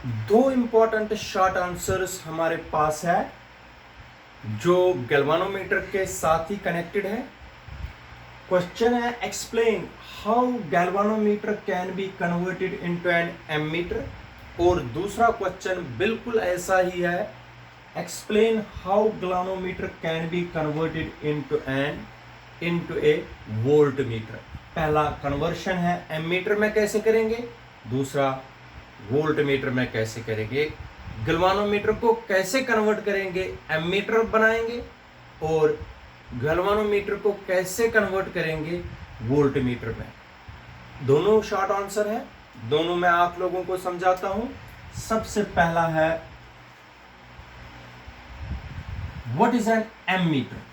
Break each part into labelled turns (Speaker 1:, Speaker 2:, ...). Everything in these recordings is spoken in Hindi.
Speaker 1: दो इंपॉर्टेंट शॉर्ट आंसर्स हमारे पास है जो गैल्वानोमीटर के साथ ही कनेक्टेड है। क्वेश्चन है explain how galvanometer can be converted into an ammeter, और दूसरा क्वेश्चन बिल्कुल ऐसा ही है, explain how galvanometer can be converted into a voltmeter. पहला कन्वर्शन है एमीटर में कैसे करेंगे, दूसरा वोल्ट मीटर में कैसे करेंगे। गैल्वानोमीटर को कैसे कन्वर्ट करेंगे, एमीटर बनाएंगे, और गैल्वानोमीटर को कैसे कन्वर्ट करेंगे वोल्ट मीटर में। दोनों शॉर्ट आंसर है, दोनों मैं आप लोगों को समझाता हूं। सबसे पहला है what is an ammeter.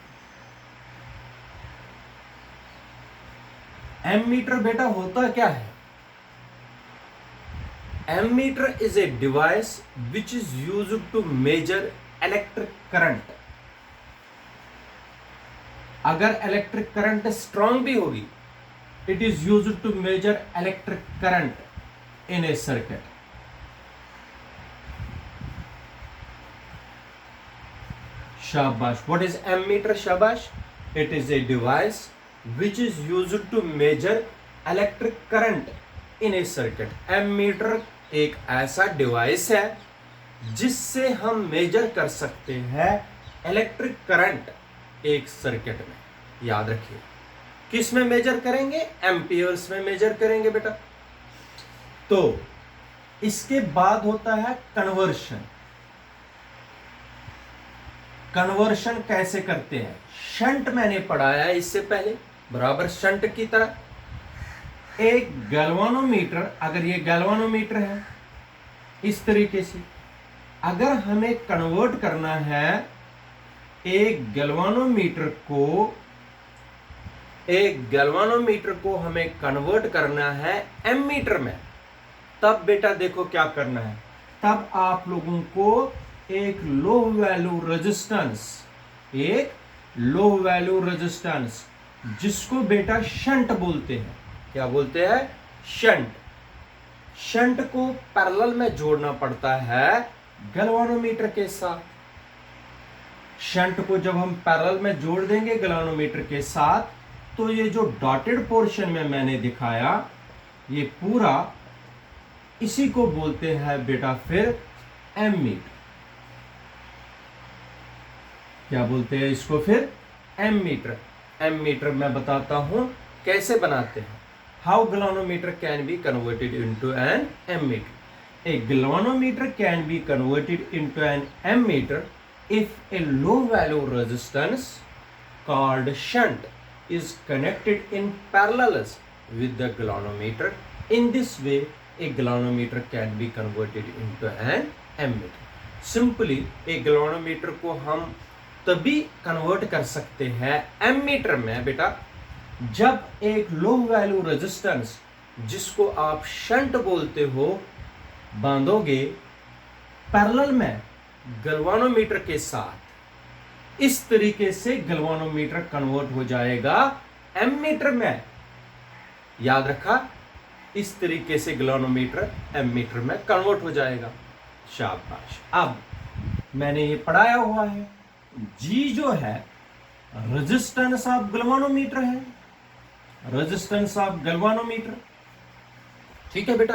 Speaker 1: Ammeter बेटा होता क्या है? Ammeter is a device which is used to measure electric current। अगर इलेक्ट्रिक करंट स्ट्रांग भी होगी, it is used to measure electric current in a circuit. शाबाश। What is ammeter? शाबाश। It is a device which is used to measure electric current in a circuit. Ammeter एक ऐसा डिवाइस है जिससे हम मेजर कर सकते हैं इलेक्ट्रिक करंट एक सर्किट में। याद रखिए, किस में मेजर करेंगे? एम्पियर्स में मेजर करेंगे बेटा। तो इसके बाद होता है कन्वर्शन। कन्वर्शन कैसे करते हैं? शंट मैंने पढ़ाया है इससे पहले, बराबर शंट की तरह। एक गैल्वानोमीटर, अगर ये गैल्वानोमीटर है इस तरीके से, अगर हमें कन्वर्ट करना है एक गैल्वानोमीटर को हमें कन्वर्ट करना है एमीटर में, तब बेटा देखो क्या करना है। तब आप लोगों को एक लो वैल्यू रेजिस्टेंस जिसको बेटा शंट बोलते हैं। क्या बोलते हैं? शंट। शंट को पैरेलल में जोड़ना पड़ता है गैल्वानोमीटर के साथ। शंट को जब हम पैरेलल में जोड़ देंगे गैल्वानोमीटर के साथ, तो ये जो डॉटेड पोर्शन में मैंने दिखाया, ये पूरा इसी को बोलते हैं बेटा फिर एमीटर। क्या बोलते हैं इसको? फिर एमीटर। एमीटर मैं बताता हूं कैसे बनाते हैं। How galvanometer can be converted into an ammeter? A galvanometer can be converted into an ammeter if a low value resistance called shunt is connected in parallels with the galvanometer. In this way, a galvanometer can be converted into an ammeter. Simply, a galvanometer को हम तभी कन्वर्ट कर सकते हैं एमीटर में बेटा, जब एक लो वैल्यू रेजिस्टेंस, जिसको आप शंट बोलते हो, बांधोगे पैरेलल में गैल्वानोमीटर के साथ। इस तरीके से गैल्वानोमीटर कन्वर्ट हो जाएगा एमीटर में। याद रखा? इस तरीके से गैल्वानोमीटर एमीटर में कन्वर्ट हो जाएगा। शाबाश। अब मैंने ये पढ़ाया हुआ है, जी जो है रेजिस्टेंस ऑफ गैल्वानोमीटर है, रेजिस्टेंस ऑफ गैल्वानोमीटर। ठीक है बेटा।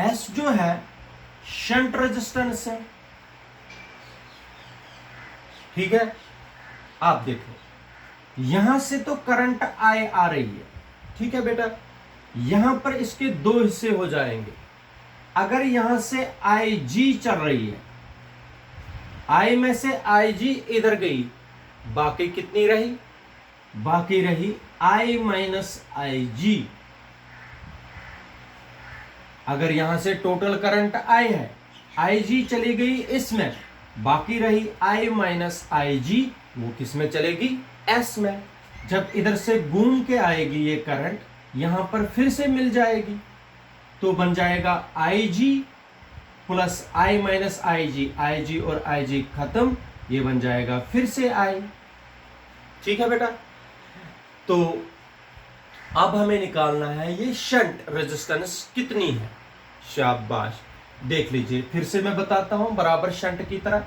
Speaker 1: एस जो है शंट रेजिस्टेंस है। ठीक है। आप देखो, यहां से तो करंट आई आ रही है, ठीक है बेटा। यहां पर इसके दो हिस्से हो जाएंगे। अगर यहां से आई जी चल रही है, आई में से आई जी इधर गई, बाकी कितनी रही? बाकी रही आई माइनस आई जी। अगर यहां से टोटल करंट आई है, आई जी चली गई इसमें, बाकी रही आई माइनस आई जी, वो किस में चलेगी? एस में। जब इधर से घूम के आएगी ये करंट, यहां पर फिर से मिल जाएगी, तो बन जाएगा आई जी प्लस आई माइनस आई जी और आई जी खत्म, ये बन जाएगा फिर से आई। ठीक है बेटा। तो अब हमें निकालना है ये शंट रेजिस्टेंस कितनी है। शाबाश। देख लीजिए, फिर से मैं बताता हूं बराबर शंट की तरह।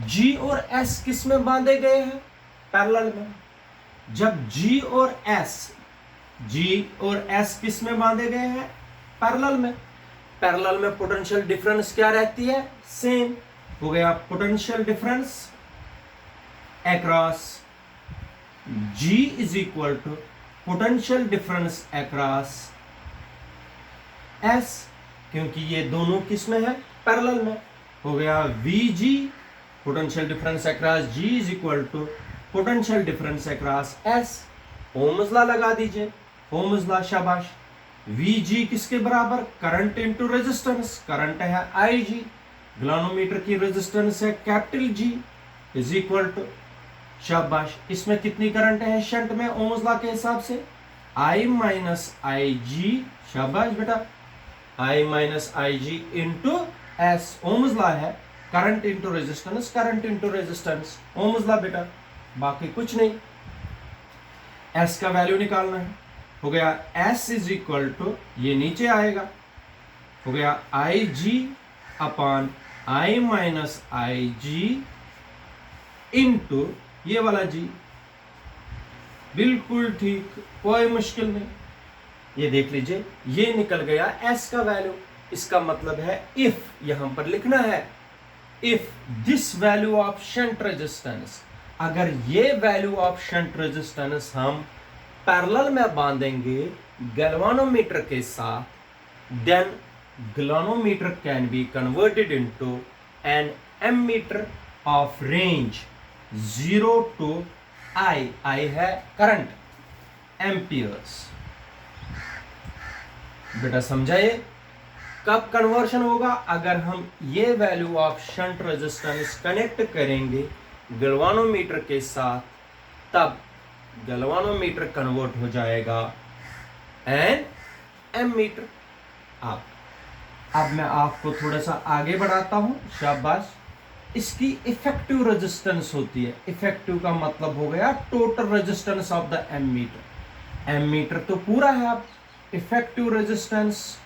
Speaker 1: G और S किस में बांधे गए हैं? पैरेलल में। जब G और S किस में बांधे गए हैं? पैरेलल में। पैरेलल में पोटेंशियल डिफरेंस क्या रहती है? सेम। हो गया potential difference across G is equal to potential difference across S, क्योंकि ये दोनों किस में है? पैरेलल में। हो गया VG potential difference across G is equal to potential difference across S। Ohm's law लगा दीजिए, ओम्स लॉ, शाबाश। VG किसके बराबर? Current into resistance. करंट है IG, गैल्वेनोमीटर की रेजिस्टेंस है capital G is equal to, शाबाश, इसमें कितनी करंट है शंट में ओम्स लॉ के हिसाब से? I माइनस IG, शाबाश बेटा, I माइनस IG इंटू S। ओम्स लॉ है current into resistance, current into resistance, Ohm's law बेटा, बाकी कुछ नहीं। S का वैल्यू निकालना है। हो गया S इज इक्वल टू, ये नीचे आएगा, हो गया IG upon I minus IG into ये वाला G। बिल्कुल ठीक, कोई मुश्किल नहीं। ये देख लीजिए, ये निकल गया S का वैल्यू। इसका मतलब है इफ, यहां पर लिखना है if this value of shunt resistance, अगर ये वैल्यू ऑफ शंट रेजिस्टेंस हम पैरेलल में बांधेंगे गैल्वेनोमीटर के साथ, then galvanometer can be converted into an ammeter of range 0 to I है करंट, एम्पियर्स। बेटा समझाइए, कब कन्वर्शन होगा? अगर हम ये value of shunt resistance connect करेंगे गैल्वेनोमीटर के साथ, तब गैल्वेनोमीटर कन्वर्ट हो जाएगा एन एमीटर। अब मैं आपको थोड़ा सा आगे बढ़ाता हूं, शाबाश। इसकी इफेक्टिव रेजिस्टेंस होती है, इफेक्टिव का मतलब हो गया total resistance of the ammeter. Ammeter तो पूरा है, अब इफेक्टिव रेजिस्टेंस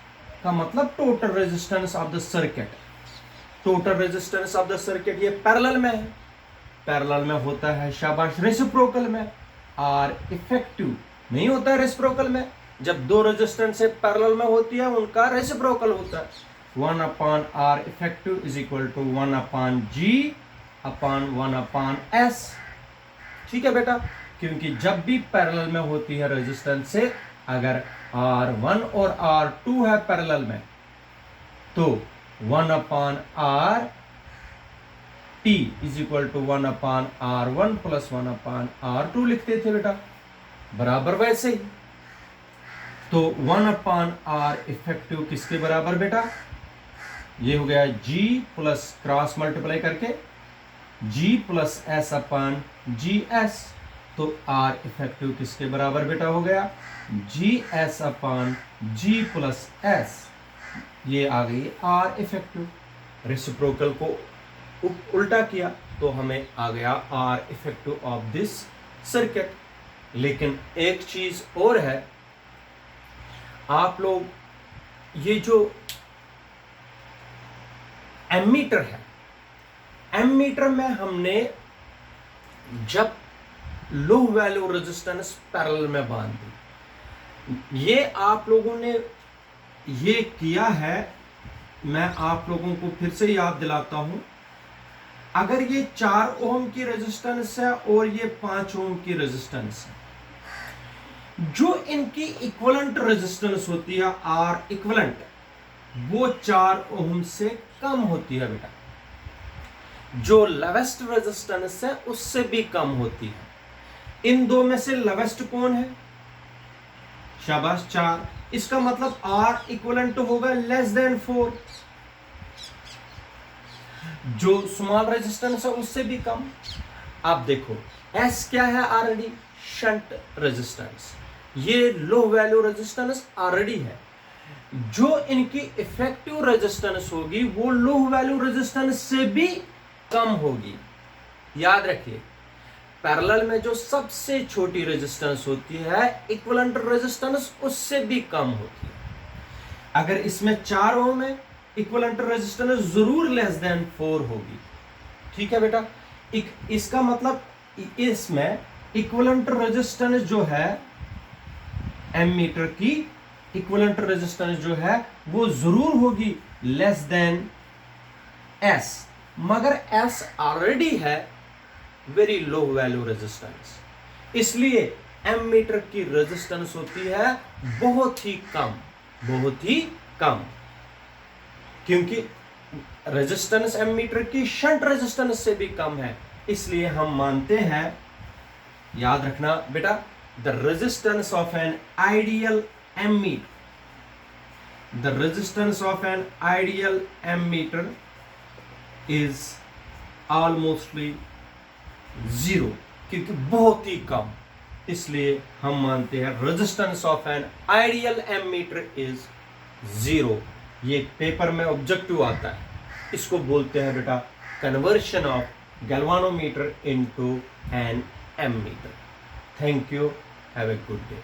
Speaker 1: का मतलब total resistance of the circuit. Total resistance of the circuit ये पैरेलल में है, पैरेलल में होता है, शाबाश, रेसिप्रोकल में। और इफेक्टिव नहीं होता है रेसिप्रोकल में। जब दो रेजिस्टेंस पैरेलल में होती है उनका रेसिप्रोकल होता है। 1 upon R effective is equal to 1 upon G upon 1 upon S। ठीक है बेटा, क्योंकि जब भी पैरेलल में होती है रेजिस्टेंस से, अगर R1 और R2 है पैरेलल में, तो 1 upon R T is equal to 1 upon R1 plus 1 upon R2 लिखते थे बेटा, बराबर वैसे ही। तो 1 अपॉन R इफेक्टिव किसके बराबर बेटा? ये हो गया G प्लस क्रॉस मल्टीप्लाई करके G plus S upon GS। तो R इफेक्टिव किसके बराबर बेटा हो गया? GS upon G plus S। ये आ गई R इफेक्टिव। रेसिप्रोकल को उल्टा किया तो हमें आ गया R effective of this circuit. लेकिन एक चीज और है, आप लोग ये जो एमीटर है, एमीटर में हमने जब लो वैल्यू रेजिस्टेंस पैरेलल में बांध दी, ये आप लोगों ने ये किया है। मैं आप लोगों को फिर से याद दिलाता हूं, अगर ये 4 ओम की रेजिस्टेंस है और ये 5 ओम की रेजिस्टेंस है, जो इनकी इक्विवेलेंट रेजिस्टेंस होती है R इक्विवेलेंट, वो 4 ओम से कम होती है बेटा। जो लेवेस्ट रेजिस्टेंस है उससे भी कम होती है। इन दो में से लेवेस्ट कौन है? शाबाश, 4। इसका मतलब R इक्विवेलेंट होगा लेस देन 4। जो स्मॉल रेजिस्टेंस है उससे भी कम। आप देखो S क्या है? Already shunt resistance. ये लो वैल्यू रेजिस्टेंस ऑलरेडी है। जो इनकी इफेक्टिव रेजिस्टेंस होगी वो लो वैल्यू रेजिस्टेंस से भी कम होगी। याद रखिए, पैरेलल में जो सबसे छोटी रेजिस्टेंस होती है इक्विवेलेंट रेजिस्टेंस उससे भी कम होती है। अगर इसमें 4 ओम है इक्विवेलेंट रेजिस्टेंस जरूर लेस देन 4 होगी। ठीक है बेटा, इसका मतलब इसमें इक्विवेलेंट रेजिस्टेंस जो है एमीटर की, इक्विवेलेंट रेजिस्टेंस जो है वो जरूर होगी लेस देन एस, मगर एस ऑलरेडी है वेरी लो वैल्यू रेजिस्टेंस, इसलिए एमीटर की रेजिस्टेंस होती है बहुत ही कम, बहुत ही कम, क्योंकि रेजिस्टेंस एमीटर की शंट रेजिस्टेंस से भी कम है। इसलिए हम मानते हैं, याद रखना बेटा, the resistance of an ideal ammeter, the resistance of an ideal ammeter is almostly 0, क्योंकि बहुत ही कम, इसलिए हम मानते हैं resistance of an ideal ammeter is 0। ये पेपर में ऑब्जेक्टिव आता है, इसको बोलते हैं बेटा conversion of galvanometer into an ammeter. Thank you, have a good day.